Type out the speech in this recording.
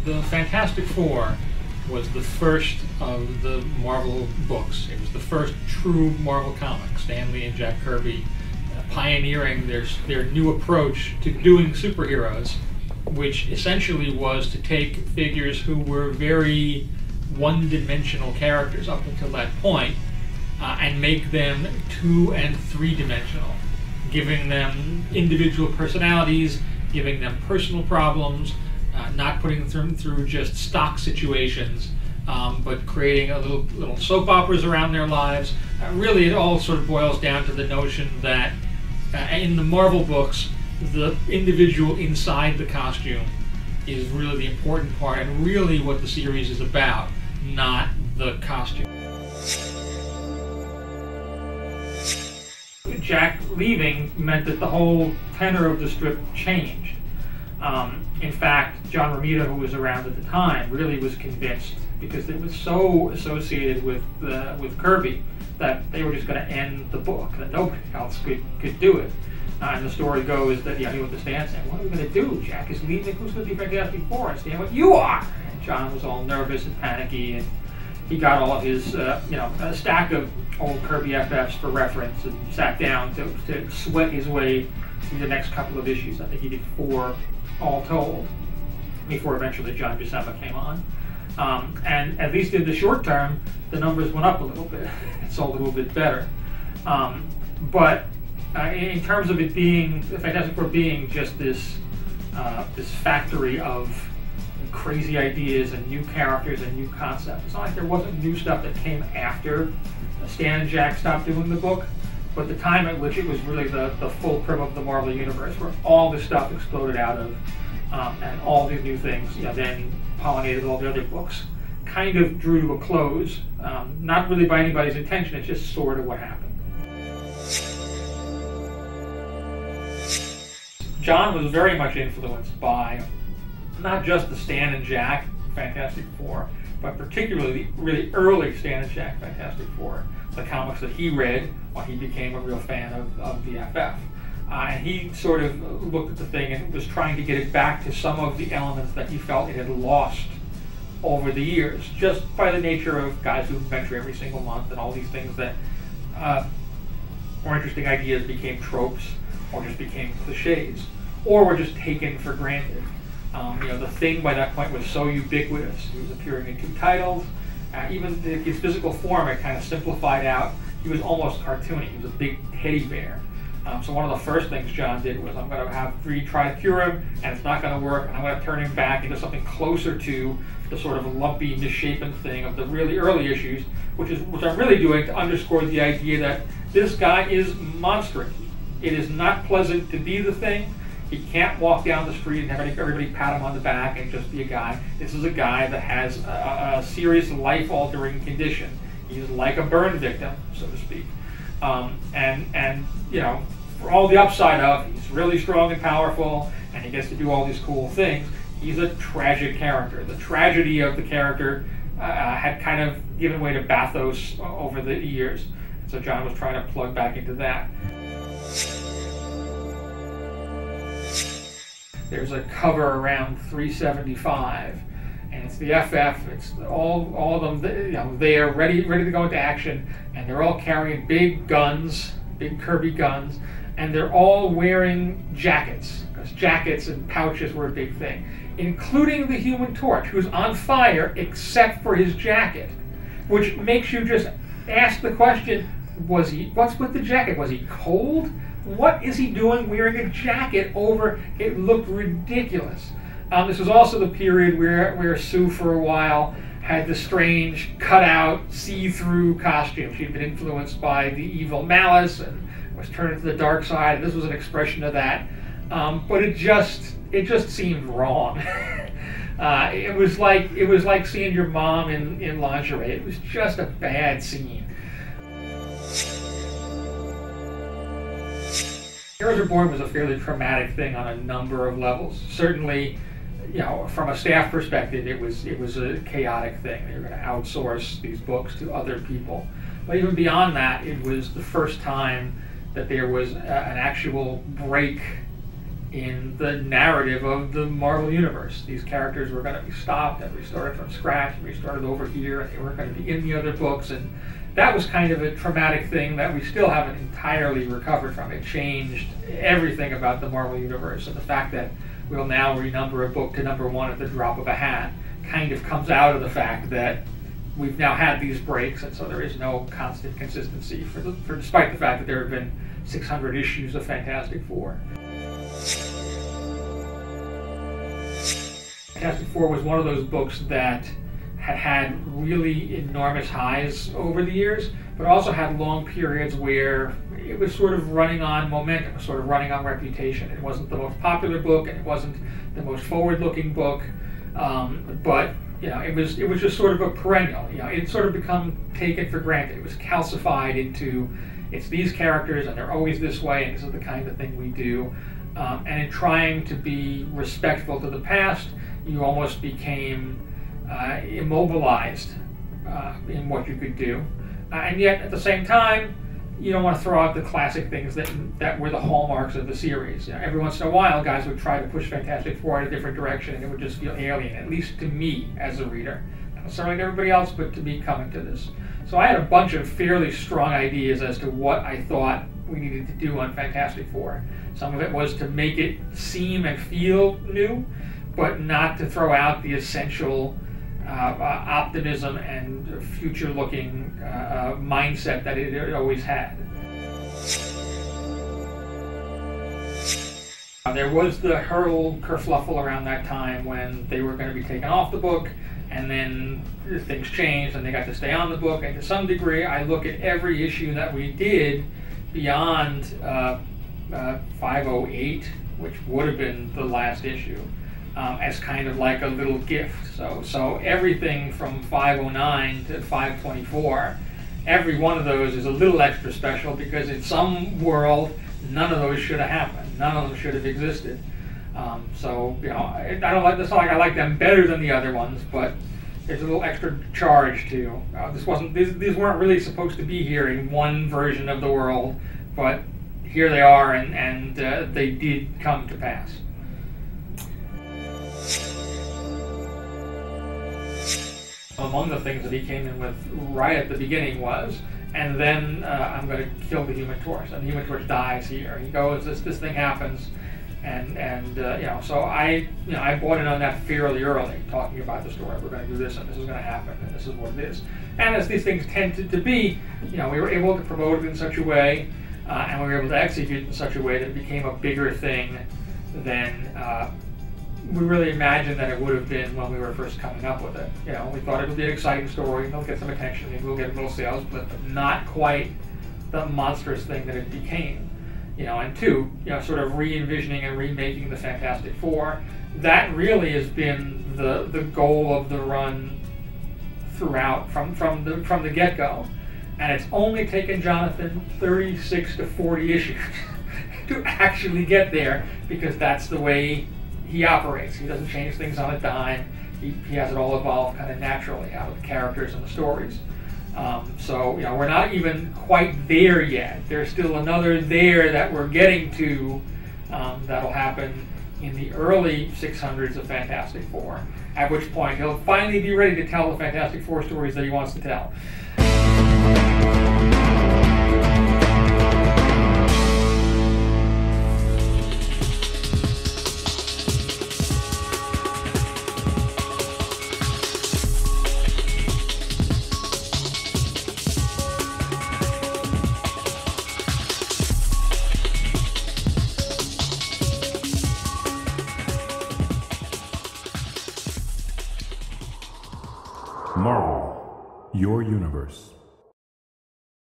the Fantastic Four was the first of the Marvel books. It was the first true Marvel comic. Stan Lee and Jack Kirby pioneering their new approach to doing superheroes, which essentially was to take figures who were very one-dimensional characters up until that point and make them 2- and 3-dimensional, giving them individual personalities, giving them personal problems, not putting them through just stock situations, but creating a little soap operas around their lives. Really, it all sort of boils down to the notion that in the Marvel books, the individual inside the costume is really the important part, and really what the series is about, not the costume. Jack leaving meant that the whole tenor of the strip changed. In fact, John Romita, who was around at the time, really was convinced, because it was so associated with Kirby, that they were just going to end the book, that nobody else could do it. And the story goes that he went to Stan saying, "What are we going to do? Jack is leaving. Who's going to be Fantastic Four?" And Stan went, "You are!" And John was all nervous and panicky, and he got all of his, a stack of old Kirby FFs for reference, and sat down to sweat his way through the next couple of issues. I think he did 4 all told, before eventually John Buscema came on. And at least in the short term, the numbers went up a little bit. It sold a little bit better. But in terms of it being, Fantastic Four being just this factory of crazy ideas and new characters and new concepts, it's not like there wasn't new stuff that came after Stan and Jack stopped doing the book, but the time at which it was really the fulcrum of the Marvel Universe, where all this stuff exploded out of, and all these new things, then pollinated all the other books, kind of drew to a close. Not really by anybody's intention, it's just sort of what happened. John was very much influenced by not just the Stan and Jack Fantastic Four, but particularly the really early Stan and Jack Fantastic Four, the comics that he read when he became a real fan of the FF. And he sort of looked at the thing and was trying to get it back to some of the elements that he felt it had lost over the years, just by the nature of guys who adventure every single month and all these things that more interesting ideas became tropes or just became cliches, or were just taken for granted. The Thing by that point was so ubiquitous. He was appearing in 2 titles. Even his physical form had kind of simplified out. He was almost cartoony. He was a big teddy bear. So one of the first things John did was, I'm going to have Reed try to cure him, and it's not going to work, and I'm going to turn him back into something closer to the sort of lumpy, misshapen thing of the really early issues, which I'm really doing to underscore the idea that this guy is monstrous. It is not pleasant to be the Thing. He can't walk down the street and have everybody pat him on the back and just be a guy. This is a guy that has a serious life-altering condition. He's like a burn victim, so to speak. For all the upside of, he's really strong and powerful, and he gets to do all these cool things, he's a tragic character. The tragedy of the character had kind of given way to bathos over the years. So John was trying to plug back into that. There's a cover around 375, and it's the FF. It's all of them. They are ready to go into action, and they're all carrying big guns, big Kirby guns, and they're all wearing jackets, because jackets and pouches were a big thing, including the Human Torch, who's on fire except for his jacket, which makes you just ask the question: what's with the jacket? Was he cold? What is he doing wearing a jacket over? It looked ridiculous. This was also the period where Sue, for a while, had the strange, cut-out, see-through costume. She'd been influenced by the evil Malice and was turned to the dark side. This was an expression of that, but it just seemed wrong. It was like seeing your mom in lingerie. It was just a bad scene. Heroes Reborn was a fairly traumatic thing on a number of levels. Certainly, from a staff perspective, it was a chaotic thing. They were going to outsource these books to other people. But even beyond that, it was the first time that there was an actual break in the narrative of the Marvel Universe. These characters were going to be stopped and restarted from scratch and restarted over here, and they weren't going to be in the other books. And that was kind of a traumatic thing that we still haven't entirely recovered from. It changed everything about the Marvel Universe, and the fact that we'll now renumber a book to number 1 at the drop of a hat kind of comes out of the fact that we've now had these breaks, and so there is no constant consistency for despite the fact that there have been 600 issues of Fantastic Four. Fantastic Four was one of those books that had really enormous highs over the years, but also had long periods where it was sort of running on momentum, sort of running on reputation. It wasn't the most popular book, and it wasn't the most forward-looking book, but it was just sort of a perennial. It sort of become taken for granted. It was calcified into, it's these characters, and they're always this way, and this is the kind of thing we do. And in trying to be respectful to the past, you almost became immobilized in what you could do. And yet, at the same time, you don't want to throw out the classic things that were the hallmarks of the series. Every once in a while, guys would try to push Fantastic Four in a different direction, and it would just feel alien, at least to me as a reader. Not necessarily to everybody else, but to me coming to this. So I had a bunch of fairly strong ideas as to what I thought we needed to do on Fantastic Four. Some of it was to make it seem and feel new, but not to throw out the essential optimism and future-looking mindset that it always had. There was the hurl kerfluffle around that time when they were going to be taken off the book, and then things changed and they got to stay on the book. And to some degree, I look at every issue that we did beyond 508, which would have been the last issue, as kind of like a little gift. So everything from 509 to 524, every one of those is a little extra special because in some world, none of those should have happened. None of them should have existed. So I don't like. It's not like I like them better than the other ones, but there's a little extra charge to. These weren't really supposed to be here in one version of the world, but here they are, and they did come to pass. Among the things that he came in with right at the beginning was, and then I'm going to kill the Human Torch, and the Human Torch dies here. He goes, this thing happens, and so I bought in on that fairly early, talking about the story. We're going to do this, and this is going to happen, and this is what it is. And as these things tended to be, we were able to promote it in such a way, and we were able to execute it in such a way that it became a bigger thing than we really imagined that it would have been when we were first coming up with it. We thought it would be an exciting story, and it'll get some attention, maybe we'll get a little sales, but not quite the monstrous thing that it became. And two, sort of re-envisioning and remaking the Fantastic Four, that really has been the goal of the run throughout, from the get-go. And it's only taken Jonathan 36 to 40 issues to actually get there, because that's the way he operates. He doesn't change things on a dime. He has it all evolve kind of naturally out of the characters and the stories. So we're not even quite there yet. There's still another there that we're getting to that'll happen in the early 600s of Fantastic Four, at which point he'll finally be ready to tell the Fantastic Four stories that he wants to tell. Marvel, your universe.